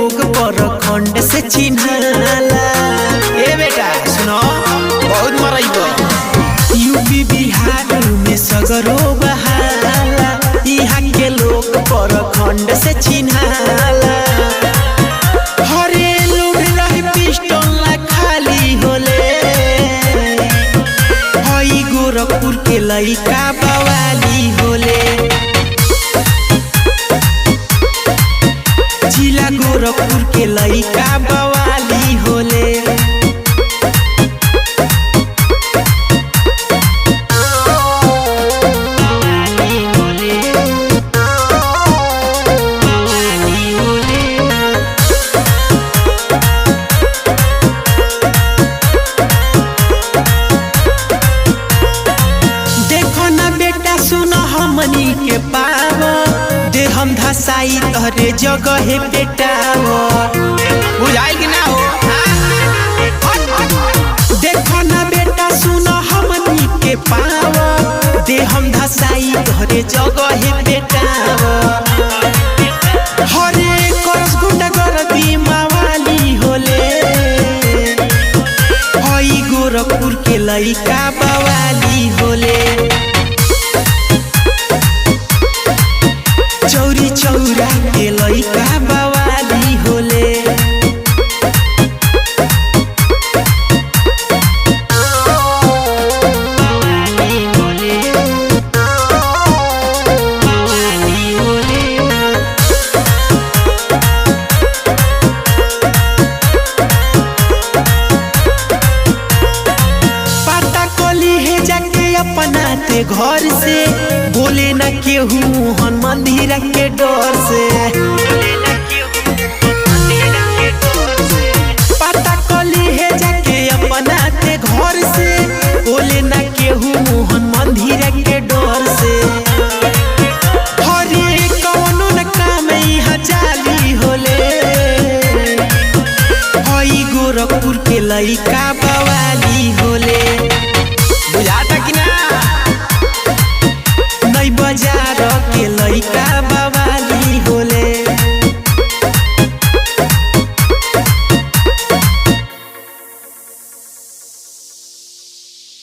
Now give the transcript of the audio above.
लोग प्रखंड से चिन्हाला। ए बेटा सुनो बहुत मरइबो। यूपी बिहार में सगरो बहाला, यहाँ के लोग प्रखंड से चिन्हाला। हरे लोग रहे पिस्टल ना खाली होले, हई गोरखपुर के लइका बवाली होले। जिला गोरखपुर के लइका बवाली होले। देखो ना बेटा सुनो हमनी के पावर, दे हम धसाई तहरे जगह बेटावा। बुझाइल कि ना हो? देखो ना बेटा सुनो हमनी के पावर, दे हम धसाई तहरे जगह बेटावा। हरे करस गुंडा गर्दी मावाली होले, हई गोरखपुर के लइका बवाली होले। चौरी चौरा के लइका बवाली होले। पता कोली है जाके अपनाते घर से, बोले न केहू हन मंदिर के डर से। पता कोली है जाके अपनाते घर से, बोले न केहू हन मंदिर के डर से। हरे कौनो न काम यहाँ जाली होले, हई गोरखपुर के लइका